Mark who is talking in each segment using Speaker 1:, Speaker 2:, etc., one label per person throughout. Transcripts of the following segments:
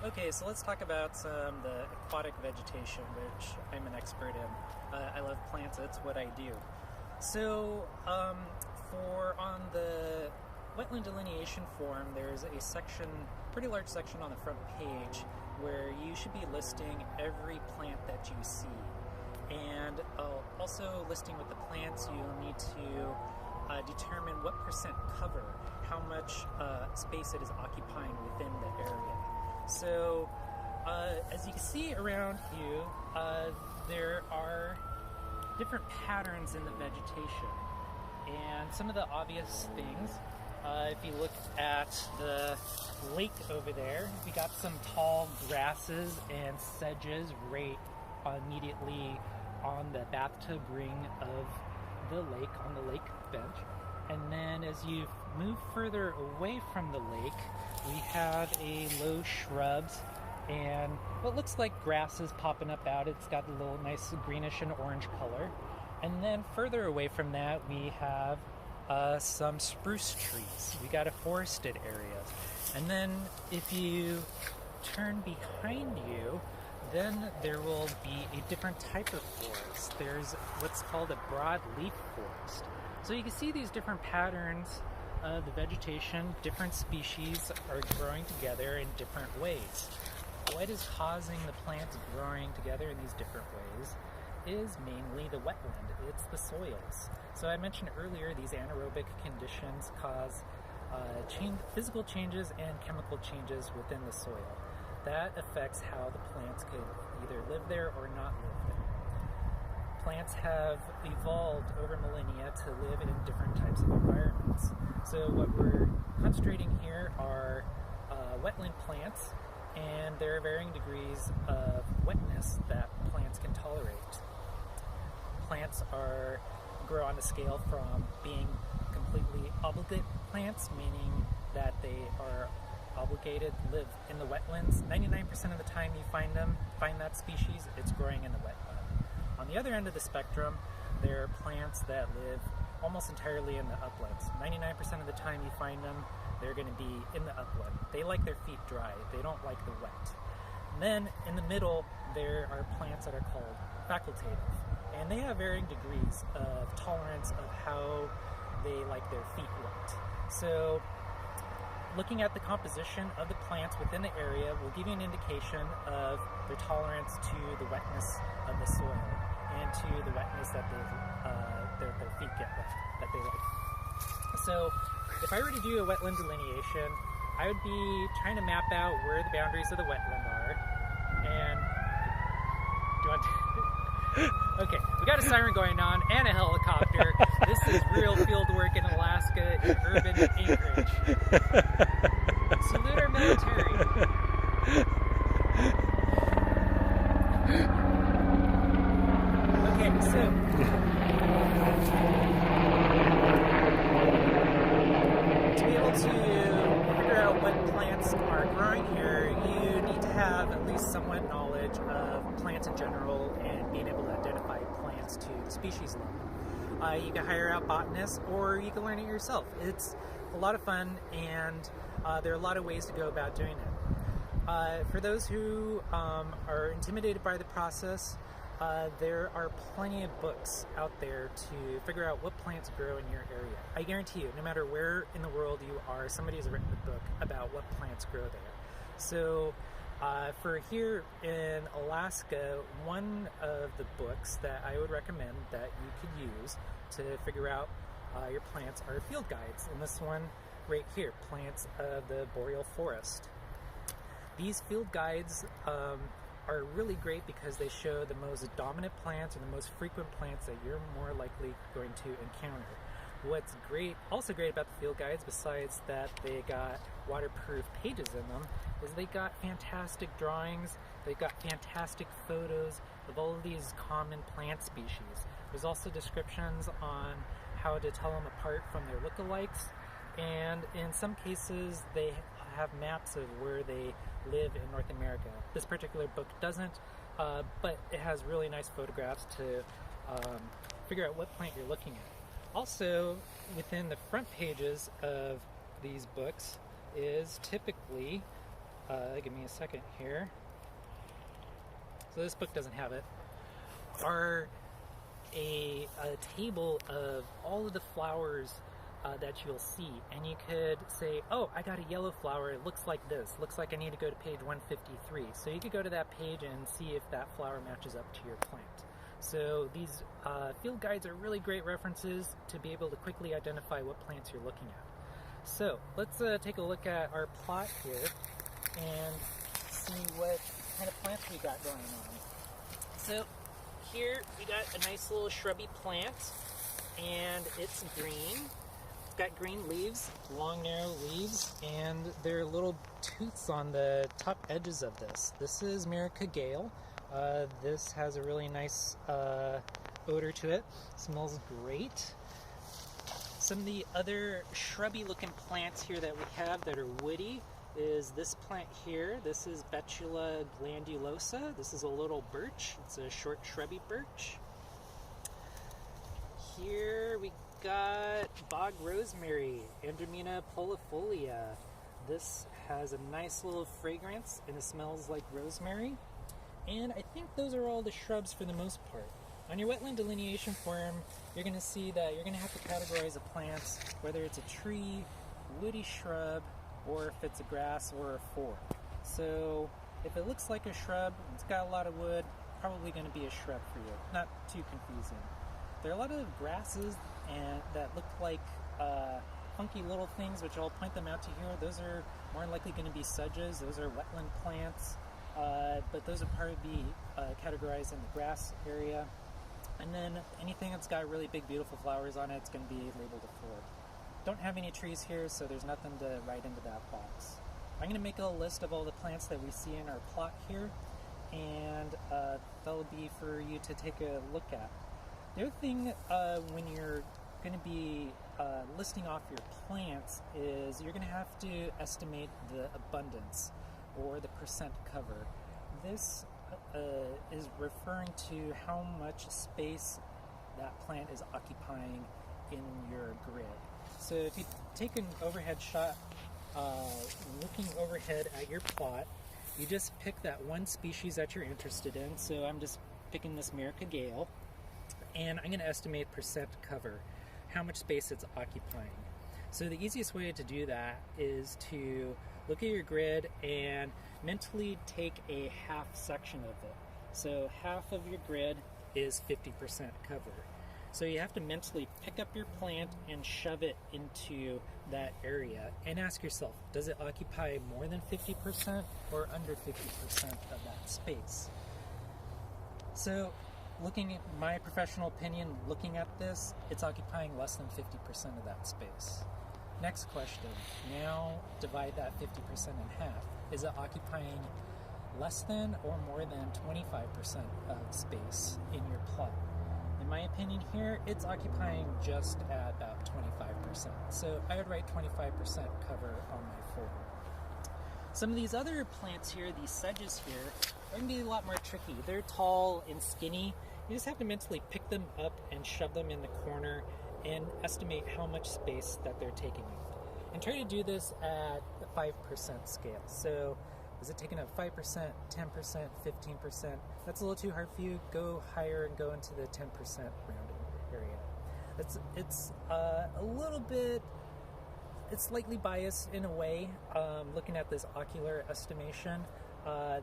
Speaker 1: Okay, so let's talk about the aquatic vegetation, which I'm an expert in. I love plants, that's what I do. So, for on the wetland delineation form, there's a section, pretty large section on the front page, where you should be listing every plant that you see. And also listing with the plants, you'll need to determine what percent cover, how much space it is occupying within the area. So, as you can see around you, there are different patterns in the vegetation. And some of the obvious things, if you look at the lake over there, we got some tall grasses and sedges right immediately on the bathtub ring of the lake, on the lake bench. And then as you move further away from the lake, we have a low shrubs and what looks like grasses popping up out. It's got a little nice greenish and orange color. And then further away from that, we have some spruce trees. We got a forested area. And then if you turn behind you, then there will be a different type of forest. There's what's called a broadleaf forest. So you can see these different patterns of the vegetation. Different species are growing together in different ways. What is causing the plants growing together in these different ways is mainly the wetland. It's the soils. So I mentioned earlier, these anaerobic conditions cause physical changes and chemical changes within the soil. That affects how the plants could either live there or not live there. Plants have evolved over millennia to live in different types of environments. So what we're concentrating here are wetland plants, and there are varying degrees of wetness that plants can tolerate. Plants grow on a scale from being completely obligate plants, meaning that they are obligated to live in the wetlands. 99% of the time you find that species, it's growing in the wetland. On the other end of the spectrum, there are plants that live almost entirely in the uplands. 99% of the time you find them, they're going to be in the upland. They like their feet dry. They don't like the wet. And then in the middle, there are plants that are called facultative. And they have varying degrees of tolerance of how they like their feet wet. So looking at the composition of the plants within the area will give you an indication of their tolerance to the wetness of the soil and to the wetness that their feet get wet, that they like. So if I were to do a wetland delineation, I would be trying to map out where the boundaries of the wetland are. And do you want to... Okay, we got a siren going on and a helicopter. This is real field work in Alaska in urban Anchorage. Salute our military. Okay, so to be able to figure out what plants are growing here, you need to have at least somewhat knowledge of plants in general and being able to identify plants to the species level. You can hire out botanists or you can learn it yourself. It's a lot of fun, and there are a lot of ways to go about doing it. For those who are intimidated by the process, there are plenty of books out there to figure out what plants grow in your area. I guarantee you, no matter where in the world you are, somebody has written a book about what plants grow there. So for here in Alaska, one of the books that I would recommend that you could use to figure out your plants are field guides. And this one right here, Plants of the Boreal Forest. These field guides are really great because they show the most dominant plants or the most frequent plants that you're more likely going to encounter. What's also great about the field guides, besides that they got waterproof pages in them, is they got fantastic drawings, they've got fantastic photos of all of these common plant species. There's also descriptions on how to tell them apart from their lookalikes, and in some cases they have maps of where they live in North America. This particular book doesn't, but it has really nice photographs to figure out what plant you're looking at. Also, within the front pages of these books is typically give me a second here. So this book doesn't have it. Are a table of all of the flowers that you'll see, and you could say, oh, I got a yellow flower, it looks like this, looks like I need to go to page 153. So you could go to that page and see if that flower matches up to your plant. So these field guides are really great references to be able to quickly identify what plants you're looking at. So let's take a look at our plot here and see what kind of plants we got going on. So here we got a nice little shrubby plant, and it's green. It's got green leaves, long narrow leaves, and there are little tooths on the top edges of this. This is America Gale. This has a really nice odor to it. Smells great. Some of the other shrubby looking plants here that we have that are woody is this plant here. This is Betula glandulosa. This is a little birch. It's a short shrubby birch. Here we got bog rosemary, Andromina polifolia. This has a nice little fragrance and it smells like rosemary. And I think those are all the shrubs for the most part. On your wetland delineation form, you're going to see that you're going to have to categorize a plant, whether it's a tree, woody shrub, or if it's a grass or a forb. So if it looks like a shrub, it's got a lot of wood, probably going to be a shrub for you. Not too confusing. There are a lot of grasses that look like funky little things, which I'll point them out to here. Those are more likely going to be sedges. Those are wetland plants, but those would probably be categorized in the grass area. And then anything that's got really big, beautiful flowers on it, it's going to be labeled a forb. Don't have any trees here, so there's nothing to write into that box. I'm going to make a list of all the plants that we see in our plot here, and that'll be for you to take a look at. The other thing when you're going to be listing off your plants is you're going to have to estimate the abundance or the percent cover. This is referring to how much space that plant is occupying in your grid. So if you take an overhead shot looking overhead at your plot, you just pick that one species that you're interested in. So I'm just picking this America Gale, and I'm going to estimate percent cover, how much space it's occupying. So the easiest way to do that is to look at your grid and mentally take a half section of it. So half of your grid is 50% cover. So you have to mentally pick up your plant and shove it into that area and ask yourself, does it occupy more than 50% or under 50% of that space? So looking at my professional opinion, looking at this, it's occupying less than 50% of that space. Next question, now divide that 50% in half. Is it occupying less than or more than 25% of space in your plot? In my opinion here, it's occupying just at about 25%. So I would write 25% cover on my form. Some of these other plants here, these sedges here, are going to be a lot more tricky. They're tall and skinny. You just have to mentally pick them up and shove them in the corner and estimate how much space that they're taking up. And try to do this at the 5% scale. So is it taking up 5%, 10%, 15%? That's a little too hard for you. Go higher and go into the 10% rounding area. It's a little bit, it's slightly biased in a way, looking at this ocular estimation.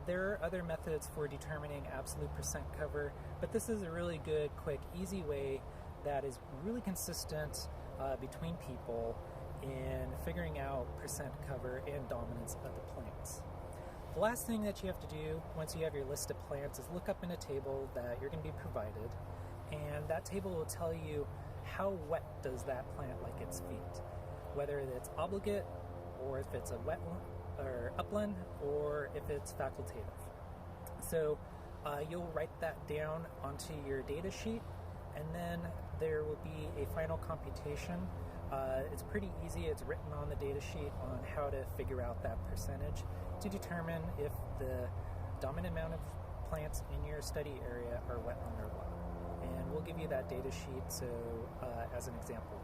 Speaker 1: There are other methods for determining absolute percent cover, but this is a really good, quick, easy way that is really consistent between people in figuring out percent cover and dominance of the plants. The last thing that you have to do once you have your list of plants is look up in a table that you're going to be provided, and that table will tell you how wet does that plant like its feet, whether it's obligate or if it's a wetland or upland or if it's facultative. So you'll write that down onto your data sheet, and then there will be a final computation. It's pretty easy. It's written on the data sheet on how to figure out that percentage to determine if the dominant amount of plants in your study area are wetland or wild. And we'll give you that data sheet so as an example.